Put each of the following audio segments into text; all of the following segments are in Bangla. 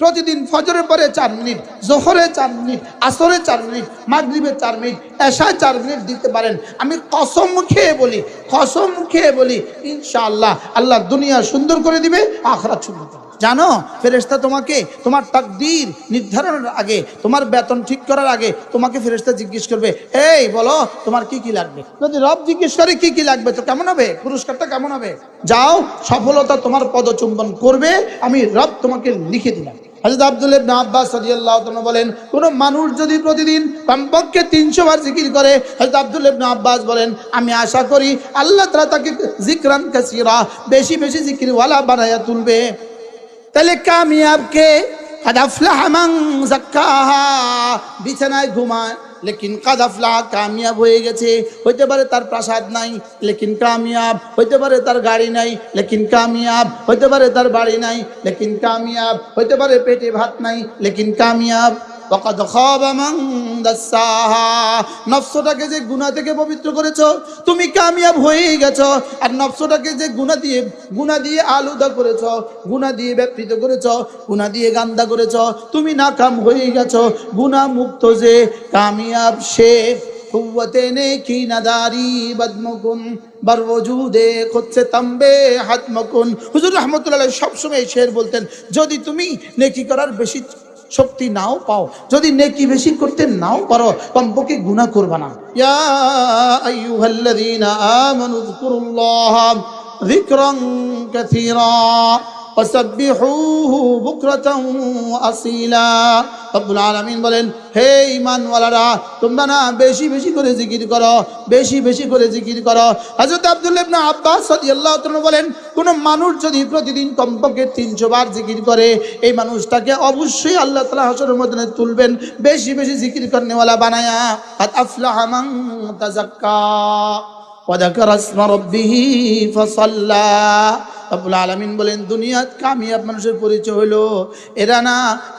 প্রতিদিন ফজরের পরে 4 মিনিট, জোহরে 4 মিনিট, আসরে 4 মিনিট, মাগরিবে 4 মিনিট, এশায় 4 মিনিট দিতে পারেন, আমি কসম খেয়ে বলি ইনশাআল্লাহ আল্লাহ দুনিয়া সুন্দর করে দিবে, আখিরাত সুন্দর করে। জানো ফেরেশতা তোমাকে তোমার তাকদীর নির্ধারণের আগে, তোমার বেতন ঠিক করার আগে তোমাকে ফেরেশতা জিজ্ঞেস করবে, এই বলো তোমার কি কি লাগবে। যদি রব জিজ্ঞেস করে কি কি লাগবে তো কেমন হবে, পুরস্কারটা কেমন হবে? যাও, সফলতা তোমার পদচুম্বন করবে, আমি রব তোমাকে লিখে দিলাম। হযরত আব্দুল্লাহ ইবনে আব্বাস রাদিয়াল্লাহু তাআলা বলেন, কোন মানুষ যদি প্রতিদিন কমপক্ষে 300 বার জিকির করে, হযরত আব্দুল্লাহ ইবনে আব্বাস বলেন, আমি আশা করি আল্লাহ তাআলা তাকে জিকরান কাসীরা, বেশি বেশি জিকিরওয়ালা বানায়া তুলবে। তাহলে কামিয়াব কে? কাদ আফলাহা মান যাক্কাহা, বিছানায় ঘুমায় লেকিন কাদ আফলাহা, কামিয়াব হয়ে গেছে। হইতে পারে তার প্রাসাদ নাই লেকিন কামিয়াব, হইতে পারে তার গাড়ি নাই লেকিন কামিয়াব, হইতে পারে তার বাড়ি নাই লেকিন কামিয়াব, হইতে পারে পেটে ভাত নাই লেকিন কামিয়াব। ওয়াকাদ খাবা মান দাসাহা, নফসটাকে যে গুনাহ থেকে পবিত্র করেছো তুমি কামিয়াব হয়ে গেছো। আর নফসটাকে যে গুনাহ দিয়ে আলুদা করেছো, গুনাহ দিয়ে ব্যাপৃত করেছো, গুনাহ দিয়ে গান্দা করেছো, তুমি নাকাম হয়ে গেছো। গুনাহ মুক্ত যে কামিয়াব সে, কুওয়াতে নেকি নাদারি বদমকুন বার ওজুদে খুদসে তাম্বে হাতমকুন। হুজুর রাহমাতুল্লাহ আলাইহি সবসময় এই শের বলতেন, যদি তুমি নেকি করার বেশি শক্তি নাও পাও, যদি নেকি বেশি করতে নাও পারো, কমপক্ষে গুনাহ করবা না। ইয়া আইয়ুহাল্লাযীনা আমানু যকুরুল্লাহা যিকরান কাসীরা ওয়াসাব্বিহুহু বুকরাতান ওয়া আসীলা। রব্বুল আলামিন বলেন, হে ঈমানওয়ালারা, তোমরা না বেশি বেশি করে জিকির করো, বেশি বেশি করে জিকির করো। হযরত আব্দুল্লাহ ইবনে আব্বাস রাদিয়াল্লাহু তাআলা বলেন, কোন মানুষ যদি প্রতিদিন কমপক্ষে 300 বার জিকির করে, এই মানুষটাকে অবশ্যই আল্লাহ তাআলা হাশরের ময়দানে তুলবেন বেশি বেশি জিকির করনেওয়ালা বানায়া। কাদ আফলাহা মান তাযাক্কা ওয়া যাকারা ইসমা রাব্বিহি ফাসাল্লা। রব্বুল আলামিন বলেন, দুনিয়াত কামিয়াব মানুষের পরিচয় হলো এরা না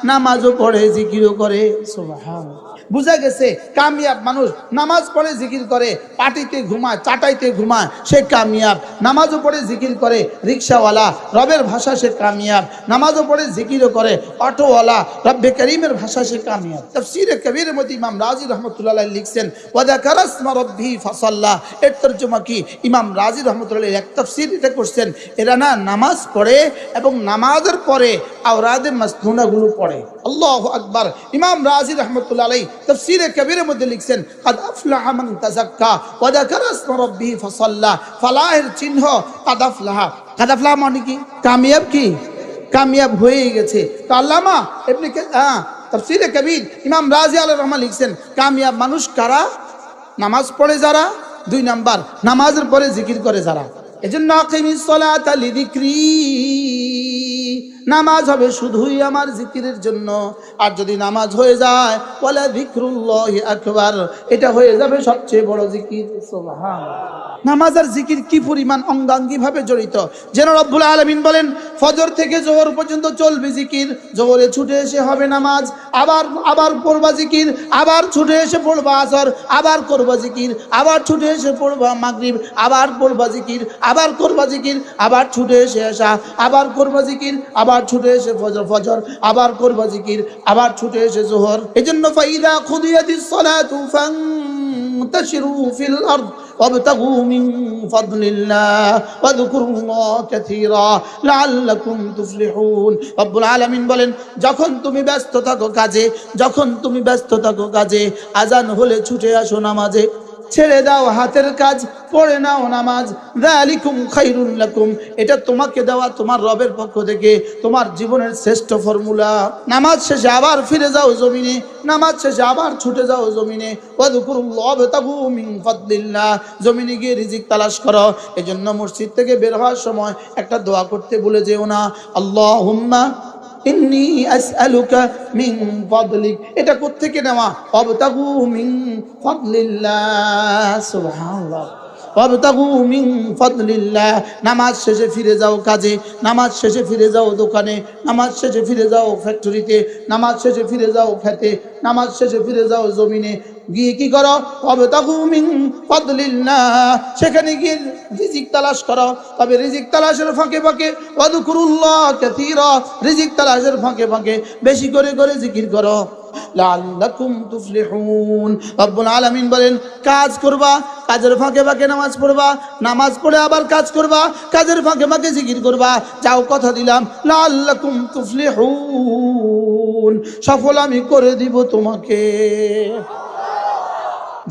নামাজও পড়ে জিকিরও করে। সুবহানাল্লাহ। বুঝা গেছে কামিয়াব মানুষ নামাজ পড়ে জিকির করে, পাটিতে ঘুমায়, চাটাইতে ঘুমায়, সে কামিয়াব। নামাজও পড়ে জিকির করে রিকশাওয়ালা, রবের ভাষা সে কামিয়াব। নামাজও পড়ে জিকিরও করে অটোওয়ালা, রব্বে করিমের ভাষা সে কামিয়াব। তাফসীরে কবীরের মধ্যে ইমাম রাজি রহমতুল্লাহ আলাইহি লিখছেন, ওয়া যাকারা ইসমা রাব্বিহি ফাসাল্লা। এর তরজমা কি ইমাম রাজি রহমতুল্লাহ আলাইহি এক তাফসীর এটা করছেন, এরা না নামাজ পড়ে এবং নামাজের পরে আওরাদে মাসনুনাগুলো পড়ে। আল্লাহু আকবার। ইমাম রাজি রহমতুল্লাহ আলাইহি তাফসীরে কবীরের মধ্যে লিখছেন, কাদ আফলাহা মান তাযাক্কা ওয়া যাকারা ইসমা রাব্বিহি ফাসাল্লা। ফালাহের চিহ্ন কাদ আফলাহা। কাদ আফলাহা মানে কি? কামিয়াব, কি কামিয়াব হয়ে গেছে। তো আল্লামা ইবনে তাফসীরে কবীর ইমাম রাজি আলাইহির রহমান লিখছেন, কামিয়াব মানুষ কারা? নামাজ পড়ে যারা, 2 নাম্বার নামাজের পরে জিকির করে যারা। এজন্য আকিমিস সালাতা লিযিকরি, নামাজ হবে শুধুই আমার জিকিরের জন্য। আর যদি নামাজ হয়ে যায় ওয়ালা যিকরুল্লাহি আকবার, এটা হয়ে যাবে সবচেয়ে বড় জিকির। সুবহানাল্লাহ। নামাজ আর জিকির কি পরিমাণ অঙ্গাঙ্গিভাবে জড়িত, যেন রব্বুল আলামিন বলেন, ফজর থেকে জোহর পর্যন্ত চলবে জিকির, জোহরে ছুটে এসে হবে নামাজ, আবার পড়বা জিকির, আবার ছুটে এসে পড়বা আসর, আবার করবা জিকির, আবার ছুটে এসে পড়বা মাগরিব, আবার পড়বা জিকির, আবার করবা জিকির, আবার ছুটে এসে এশা, আবার করবা জিকির, আবার ছুটে এসে ফজর, আবার করবা জিকির, আবার ছুটে এসে জোহর। এজন্য ফাইদা খুদিয়াতিস সালাতু ফান্তাশিরু ফিল আরদ ওয়াবতাগু মিন ফাদলিল্লাহ ওয়াযকুরুল্লাহ কাসীরা লাআল্লাকুম তুফলিহুন। রব্বুল আলামিন বলেন, যখন তুমি ব্যস্ত থাকো কাজে, আজান হলে ছুটে আসো নামাজে, ছেড়ে দাও হাতের কাজ, পড়ে নাও নামাজ। যালিকুম খায়রুল লাকুম, এটা তোমাকে দেওয়া তোমার রবের পক্ষ থেকে তোমার জীবনের শ্রেষ্ঠ ফর্মুলা। নামাজ শেষে আবার ফিরে যাও জমিনে, নামাজ শেষে আবার ছুটে যাও জমিনে। ওয়াযকুরুল্লাহ ওয়াবতাগু মিন ফাদলিল্লাহ, জমিনে গিয়ে রিজিক তালাশ করো। এজন্য মসজিদ থেকে বের হওয়ার সময় একটা দোয়া করতে ভুলে যেও না, আল্লাহুম্মা ইন্নী আসআলুকা মিন ফাদলিক। এটা কোত্থেকে নেওয়া? ওয়াবতাগু মিন ফাদলিল্লাহ। সুবহানাল্লাহ। ওয়াবতাগু মিন ফাদলিল্লাহ। নামাজ শেষে ফিরে যাও কাজে, নামাজ শেষে ফিরে যাও দোকানে, নামাজ শেষে ফিরে যাও ফ্যাক্টরিতে, নামাজ শেষে ফিরে যাও খেতে, নামাজ শেষে ফিরে যাও জমিনে। গিয়ে কি করো, ওয়াবতাগু মিন ফাদলিল্লাহ, সেখানে গিয়ে রিজিক তালাশ করো। তবে রিজিক তালাশের ফাঁকে ফাঁকে ওয়াযকুরুল্লাহ কাসীরা, রিজিক তালাশের ফাঁকে ফাঁকে বেশি করে করে জিকির করো। লাআল্লাকুম তুফলিহুন। রব্বুল আলামিন বলেন, কাজ করবা, কাজের ফাঁকে ফাঁকে নামাজ পড়বা, নামাজ পড়ে আবার কাজ করবা, কাজের ফাঁকে ফাঁকে জিকির করবা। যাও, কথা দিলাম, লাআল্লাকুম তুফলিহুন, সফল আমি করে দিব তোমাকে।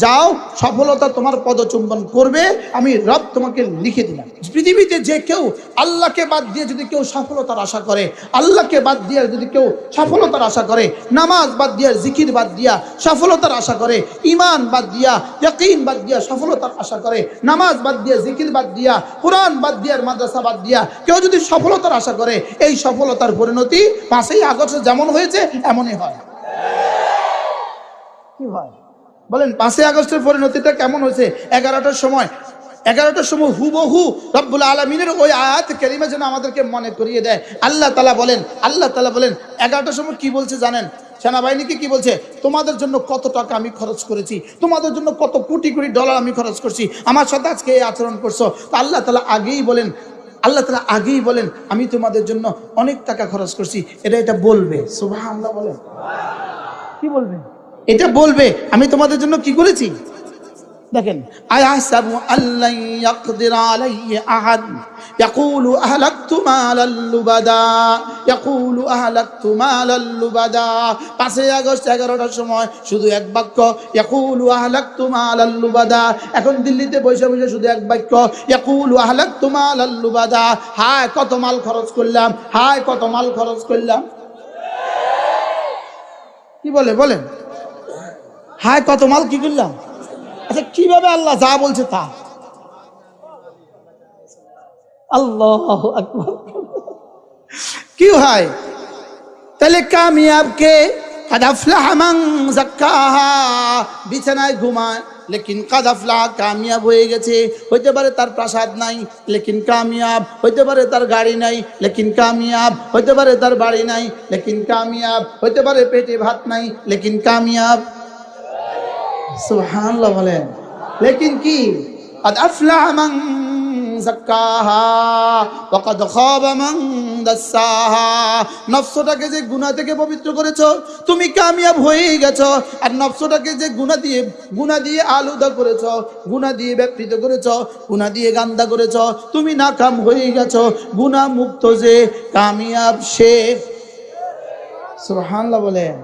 যাও, সফলতা তোমার পদচুম্বন করবে, আমি রব তোমাকে লিখে দিলাম। পৃথিবীতে যে কেউ আল্লাহকে বাদ দিয়ে যদি কেউ সফলতার আশা করে, আল্লাহকে বাদ দিয়ে যদি কেউ সফলতার আশা করে, নামাজ বাদ দিয়া, জিকির বাদ দিয়া সফলতার আশা করে, ঈমান বাদ দিয়া, ইয়াকিন বাদ দিয়া সফলতার আশা করে, নামাজ বাদ দিয়া, জিকির বাদ দিয়া, কোরআন বাদ দিয়া, মাদ্রাসা বাদ দিয়া কেউ যদি সফলতার আশা করে, এই সফলতার পরিণতি 5ই আগস্ট যেমন হয়েছে এমনই হয়। কি হয় বলেন? 5ই আগস্টের পরিণতিটা কেমন হয়েছে? 11টার সময় হুবহু রব্বুল আলামিনের ওই আয়াত কারিমা যেন আমাদেরকে মনে করিয়ে দেয়। আল্লাহ তাআলা বলেন 11টার সময় কি বলছে জানেন? সেনাবাহিনীকে কি বলছে? তোমাদের জন্য কত টাকা আমি খরচ করেছি, তোমাদের জন্য কত কোটি কোটি ডলার আমি খরচ করছি, আমার সাথে আজকে এই আচরণ করছো। তো আল্লাহ তাআলা আগেই বলেন আমি তোমাদের জন্য অনেক টাকা খরচ করছি। এটা বলবে, সুবহানাল্লাহ বলেন। কি বলবে? এটা বলবে আমি তোমাদের জন্য কি করেছি। দেখেন, আয়াহসাবু আল্লা ইয়াকদির আলাইহি আহাদ ইয়াকুলু আহলাকতু মালাল লুবাদা, 5ই আগস্ট 11টার সময় শুধু এক বাক্য, ইয়াকুলু আহলাকতু মালাল লুবাদা। এখন দিল্লিতে বসে বসে শুধু এক বাক্য, ইয়াকুলু আহলাকতু মালাল লুবাদা। হায় কত মাল খরচ করলাম, হায় কত মাল খরচ করলাম। কি বলেন? হায় কত মাল কি করলাম। আচ্ছা, কিভাবে আল্লাহ যা বলছে তা? আল্লাহু আকবার। কি হয় তাহলে? কামিয়াব কে? কাদ আফলাহা মান যাক্কাহা, বিছানায় ঘুমায় লেকিন কাদ আফলাহা, কামিয়াব হয়ে গেছে। হইতে পারে তার প্রাসাদ নাই লেকিন কামিয়াব, হইতে পারে তার গাড়ি নাই লেকিন কামিয়াব, হইতে পারে তার বাড়ি নাই লেকিন কামিয়াব, হইতে পারে পেটে ভাত নাই লেকিন কামিয়াব। সুবহানাল্লাহ বলেন। লেকিন কি? কাদ আফলাহা মান যাক্কাহা ওয়া কাদ খাবা মান দাসসাহা। নফসটাকে যে গুনাহ থেকে পবিত্র করেছো তুমি কামিয়াব হয়ে গেছো। আর নফসটাকে যে গুনাহ দিয়ে আলুদা করেছো, গুনাহ দিয়ে ব্যাপৃত করেছো, গুনাহ দিয়ে গান্দা করেছো, তুমি নাকাম হয়ে গেছো। গুনাহ মুক্ত যে কামিয়াব সে। সুবহানাল্লাহ বলেন।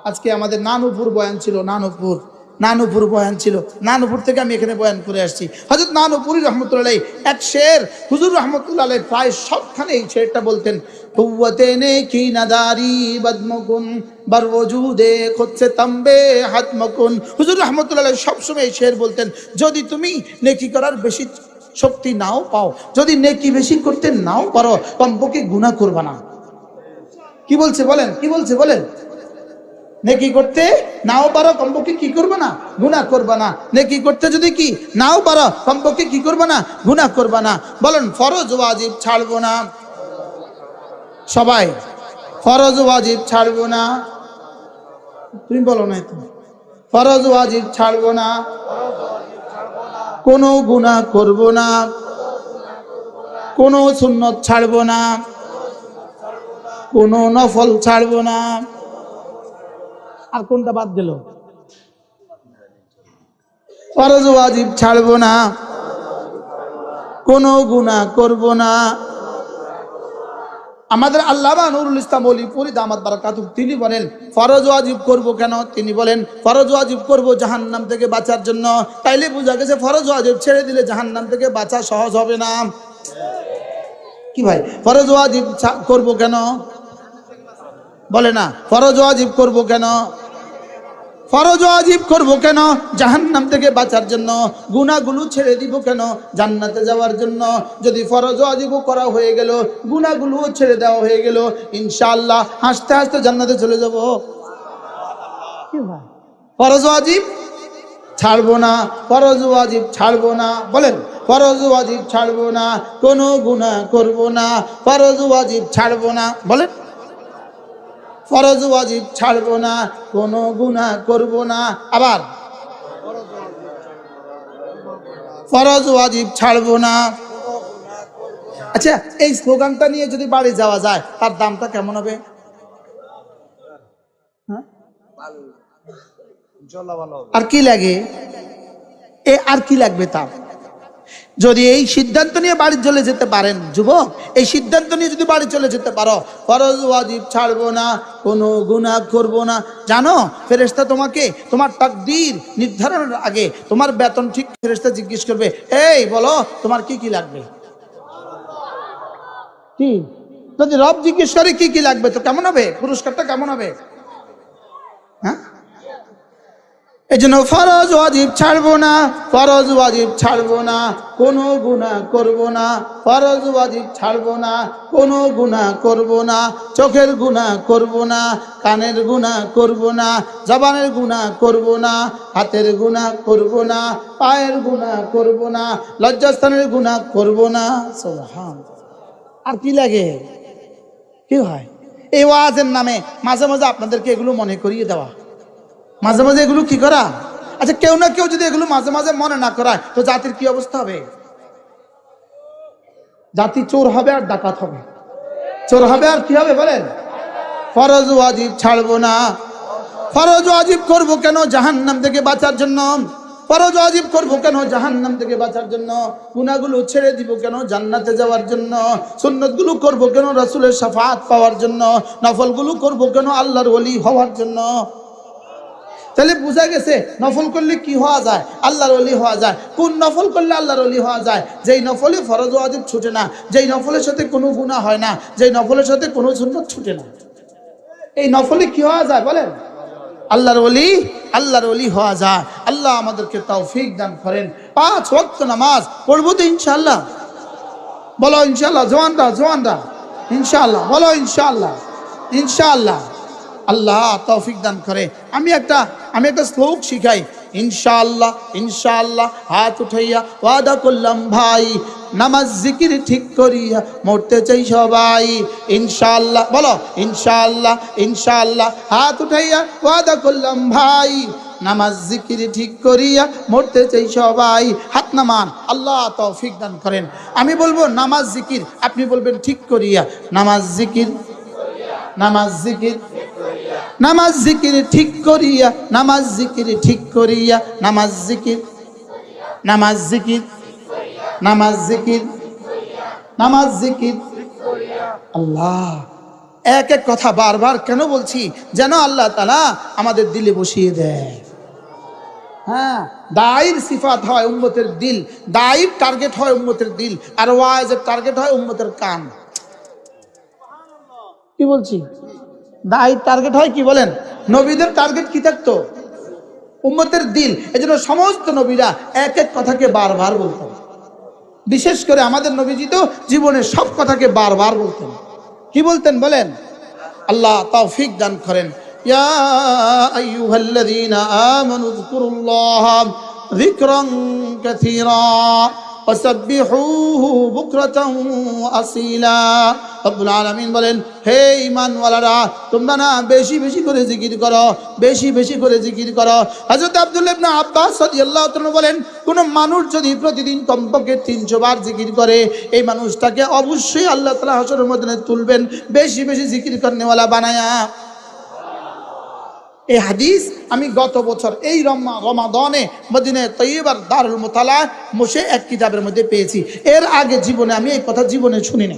আজকে আমাদের নানুপুর বয়ান ছিল, নানুপুর থেকে আমি এখানে বয়ান করে আসছি। হযরত নানুপুরি রহমতুল্লাহ এক শের, হুজুর রহমতুল্লাহ প্রায় সবখানে এই শেরটা বলতেন, কুওয়াতে নেকি নাদারি বদমকুন বার ওজুদে খুদ সে তম্বে হাতমকুন। হুজুর রহমতুল্লাহ সবসময় এই শের বলতেন, যদি তুমি নেকি করার বেশি শক্তি নাও পাও, যদি নেকি বেশি করতে নাও পারো, কমপক্ষে গুনাহ করবা না। কি বলছে বলেন? নেকি করতে নাও পারো, কমপক্ষে কি করবে না? গুনাহ করবে না। নেকি করতে যদি কি নাও পারো, কমপক্ষে কি করবে না? গুনাহ করবে না। বলেন, ফরজ ওয়াজিব ছাড়বো না। সবাই ফরজ ওয়াজিব ছাড়বো না। তুমি বলো না, তুমি ফরজ ওয়াজিব ছাড়বো না, কোনো গুনাহ করব না, কোনো সুন্নত ছাড়বো না, কোনো নফল ছাড়বো না। আর কোনটা বাদ দিল? ফরজ ওয়াজিব ছাড়বো না, কোনো গুনাহ করব না। আমাদের আল্লামা নুরুল ইসলাম ওলিপুরি দামাত বারাকাতুহু তিনি বলেন, ফরজ ওয়াজিব করব কেন? তিনি বলেন, ফরজ ওয়াজিব করব জাহান্নাম থেকে বাঁচার জন্য। তাইলে বোঝা গেছে ফরজ ওয়াজিব ছেড়ে দিলে জাহান্নাম থেকে বাঁচা সহজ হবে না। কি ভাই, ফরজ ওয়াজিব করব কেন? বলে না, ফরজ ওয়াজিব করব কেন? ফরজ ওয়াজিব করব কেন? জাহান্নাম থেকে বাঁচার জন্য। গুনাহগুলো ছেড়ে দিব কেন? জান্নাতে যাওয়ার জন্য। যদি ফরজ ওয়াজিব করা হয়ে গেল, গুনাহগুলো ছেড়ে দেওয়া হয়ে গেল, ইনশাআল্লাহ হাসতে হাসতে জান্নাতে চলে যাব। কি ভাই, ফরজ ওয়াজিব ছাড়বো না, ফরজ ওয়াজিব ছাড়বো না। বলেন, ফরজ ওয়াজিব ছাড়বো না, কোনো গুনাহ করব না, ফরজ ওয়াজিব ছাড়বো না। বলেন, ফরজ ওয়াজিব ছাড়বো না, কোনো গুনাহ করব না। আবার ফরজ ওয়াজিব ছাড়বো না। আচ্ছা, এই স্লোগানটা নিয়ে যদি বাড়ি যাওয়া যায় তার দামটা কেমন হবে? হ্যাঁ, আর কি লাগে? আর কি লাগবে তার? যদি এই সিদ্ধান্ত নিয়ে বাড়ি চলে যেতে পারেন, যুবক, এই সিদ্ধান্ত নিয়ে যদি বাড়ি চলে যেতে পারো, ফরজ ওয়াজিব ছাড়বো না, কোনো গুনাহ করব না, জানো ফেরেশতা তোমাকে তোমার তাকদীর নির্ধারণের আগে তোমার বেতন ঠিক ফেরেশতা জিজ্ঞেস করবে, এই বলো তোমার কি কি লাগবে। কি যদি রব জিজ্ঞেস করে কি কি লাগবে, তো কেমন হবে? পুরস্কারটা কেমন হবে? হ্যাঁ, এই জন্য ফরজ ওয়াজিব ছাড়বো না, ফরজ ওয়াজিব ছাড়বো না, কোনো গুনাহ করব না। ফরজ ওয়াজিব ছাড়বো না, কোনো গুনাহ করব না। চোখের গুনাহ করব না, কানের গুনাহ করব না, জবানের গুনাহ করব না, হাতের গুনাহ করব না, পায়ের গুনাহ করব না, লজ্জাস্থানের গুনাহ করব না। সুবহানাল্লাহ। আর কি লাগে? কি হয়? এই ওয়াজের নামে মাঝে মাঝে আপনাদেরকে এগুলো মনে করিয়ে দেওয়া, মাঝে মাঝে এগুলো কি করা। আচ্ছা, কেউ না কেউ যদি এগুলো মাঝে মাঝে মনে না করায় তো জাতির কি অবস্থা হবে? জাতি চোর হবে আর ডাকাত হবে, চোর হবে আর কি হবে বলেন? ফরজ ওয়াজিব ছাড়বো না। ফরজ ওয়াজিব করবো কেন? জাহান্নাম থেকে বাঁচার জন্য। ফরজ ওয়াজিব করবো কেন? জাহান্নাম থেকে বাঁচার জন্য। গুনাহগুলো ছেড়ে দিব কেন? জান্নাতে যাওয়ার জন্য। সুন্নতগুলো করবো কেন? রাসূলের শাফাআত পাওয়ার জন্য। নফলগুলো করবো কেন? আল্লাহর ওলি হওয়ার জন্য। তাহলে বোঝা গেছে নফল করলে কি হওয়া যায়? আল্লাহর ওলি হওয়া যায়। কোন নফল করলে আল্লাহর ওলি হওয়া যায়? যেই নফলে ফরজ ওয়াজিব ছুটে না, যেই নফলের সাথে কোনো গুনাহ হয় না, যেই নফলের সাথে কোনো সুন্নাত ছুটে না। এই নফলে কি হওয়া যায় বলেন? আল্লাহর ওলি, আল্লাহর ওলি হওয়া যায়। আল্লাহ আমাদেরকে তৌফিক দান করেন। 5 ওয়াক্ত নামাজ পড়বো তো ইনশাআল্লাহ? বলো ইনশাআল্লাহ। জওয়ানরা জওয়ানরা ইনশাআল্লাহ বলো ইনশাআল্লাহ। ইনশাআল্লাহ আল্লাহ তৌফিক দান করে। আমি একটা শ্লোক শিখাই। ইনশাআল্লাহ ইনশাআল্লাহ হাত উঠাইয়া ওয়াদা করলাম ভাই, নামাজ জিকির ঠিক করিয়া মরতে চাই সবাই। ইনশাআল্লাহ বলো ইনশাআল্লাহ ইনশাআল্লাহ হাত উঠাইয়া ওয়াদা করলাম ভাই, নামাজ জিকির ঠিক করিয়া মরতে চাই সবাই। হাত নামান, আল্লাহ তৌফিক দান করেন। আমি বলবো নামাজ জিকির, আপনি বলবেন ঠিক করিয়া। নামাজ জিকির, নামাজ জিকির, নামাজ জিকির ঠিক করিয়া, নামাজ জিকির ঠিক করিয়া, নামাজ জিকির, নামাজ জিকির, নামাজ জিকির, নামাজ জিকির। আল্লাহ এক এক কথা বারবার কেন বলছি? যেন আল্লাহ তাআলা আমাদের দিলে বসিয়ে দেয়। হ্যাঁ, দায়ীর সিফাত হয় উম্মতের দিল, দায়ীর টার্গেট হয় উম্মতের দিল, আর ওয়াইজের টার্গেট হয় উম্মতের কান। কি বলছি? দায়ীর টার্গেট হয় কি বলেন? নবীদের টার্গেট কি থাকতো? উম্মতের দিল। এজন্য সমস্ত নবীরা এক এক কথাকে বারবার বলতেন। বিশেষ করে আমাদের নবীজি তো জীবনের সব কথাকে বারবার বলতেন। কি বলতেন বলেন? আল্লাহ তৌফিক দান করেন। ইয়া আইয়ুহাল্লাযীনা আমানু যকুরুল্লাহা যিকরান কাসীরা ওয়াসাব্বিহুহু বুকরাতান ওয়া আসীলা। রব্বুল আলামিন বলেন, হে ঈমানওয়ালারা, তোমরা না বেশি বেশি করে জিকির করো, বেশি বেশি করে জিকির করো। হযরত আব্দুল্লাহ ইবনে আব্বাস রাদিয়াল্লাহু তাআলা বলেন, কোন মানুষ যদি প্রতিদিন কমপক্ষে 300 বার জিকির করে, এই মানুষটাকে অবশ্যই আল্লাহ তাআলা হাশরের ময়দানে তুলবেন বেশি বেশি জিকির করনেওয়ালা বানায়া। এই হাদিস আমি গত বছর এই রমাদানে মদিনা তৈয়বার দারুল মুতালা বসে এক কিতাবের মধ্যে পেয়েছি। এর আগে জীবনে আমি এই কথা জীবনে শুনি না।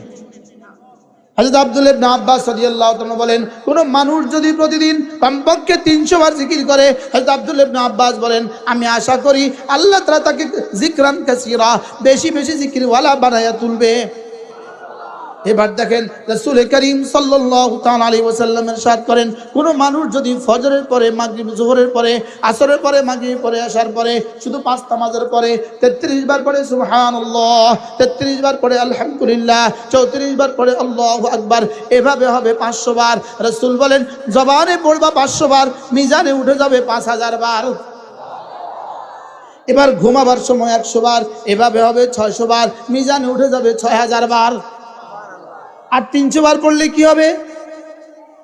হযরত আব্দুল্লাহ ইবনে আব্বাস রাদিয়াল্লাহু তাআলা বলেন, কোন মানুষ যদি প্রতিদিন কমপক্ষে 300 বার জিকির করে, হযরত আব্দুল্লাহ ইবনে আব্বাস বলেন, আমি আশা করি আল্লাহ তাআলা তাকে যিকরান কাসীরা বেশি বেশি জিকিরওয়ালা বানায়া তুলবে। এবার দেখেন রাসূল করিম সাল্লাল্লাহু তাআলা আলাইহি ওয়াসাল্লাম ইরশাদ করেন, কোন মানুষ যদি ফজরের পরে, মাগরিব, যোহরের পরে, আসরের পরে, মাগরিব পরে, আশার পরে, শুধু 5 নামাজের পরে 33 বার পরে সুবহানাল্লাহ, 33 বার পরে আলহামদুলিল্লাহ, 34 বার পরে আল্লাহু আকবার, এভাবে হবে 500 বার। রাসূল বলেন, জবানে পড়বা 500 বার, মিজানে উঠে যাবে 5000 বার। এবার ঘুমাবার সময় 100 বার, এভাবে হবে 600 বার, মিজানে উঠে যাবে 6000 বার। আর 300 বার পড়লে কি হবে?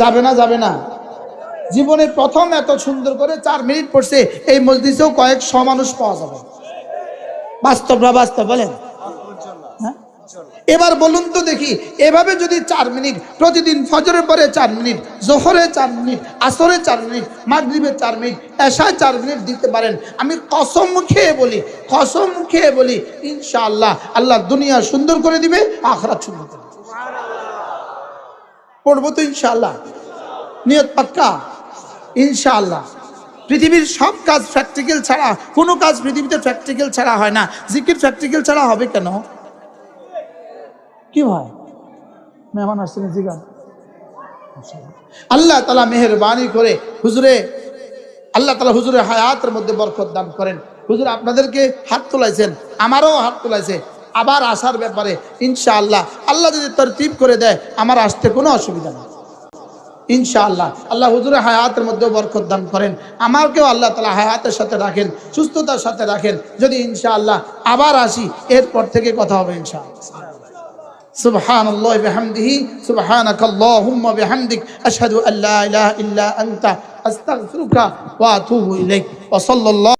যাবে না যাবে না? জীবনে প্রথম এত সুন্দর করে 4 মিনিট পড়ছে, এই মজলিসেও কয়েকশো মানুষ পাওয়া যাবে। বাস্তব না বাস্তব বলেন? হ্যাঁ? এবার বলুন তো দেখি, এভাবে যদি 4 মিনিট প্রতিদিন, ফজরের পরে 4 মিনিট, জোহরে 4 মিনিট, আসরে 4 মিনিট, মাগরিবে 4 মিনিট, এশায় 4 মিনিট দিতে পারেন, আমি কসম খেয়ে বলি ইনশাআল্লাহ আল্লাহ দুনিয়া সুন্দর করে দিবে, আখিরাত সুন্দর করে দিবে। পড়বো তো ইনশাআল্লাহ? নিয়ত পাক্কা ইনশাআল্লাহ। পৃথিবীর সব কাজ প্র্যাকটিক্যাল ছাড়া, কোনো কাজ পৃথিবীতে প্র্যাকটিক্যাল ছাড়া হয় না। জিকির প্র্যাকটিক্যাল ছাড়া হবে কেন? কি ভাই মেহমান আসছেন জিগান। আল্লাহ তাআলা মেহেরবানি করে আল্লাহ তাআলা হুজুরের হায়াতের মধ্যে বরকত দান করেন। হুজুর আপনাদেরকে হাত তোলাইছেন, আমারও হাত তোলাইছে আবার আসার ব্যাপারে। ইনশাআল্লাহ আল্লাহ যদি তরতিব করে দেয় আমার আসতে কোনো অসুবিধা নেই ইনশাআল্লাহ। আল্লাহ হুজুরের হায়াতের মধ্যে বরকত দান করেন, আমাকেও আল্লাহ তাআলা হায়াতের সাথে রাখেন, সুস্থতার সাথে রাখেন। যদি ইনশাআল্লাহ আবার আসি, এরপর থেকে কথা হবে ইনশাআল্লাহ। সুবহানাল্লাহি বিহামদিহি, সুবহানাকাল্লাহুম্মা বিহামদিক, আশহাদু আল্লা ইলাহা ইল্লা আনতা, আস্তাগফিরুকা ওয়া আতুবু ইলাইক। ওয়া সাল্লাল্লাহু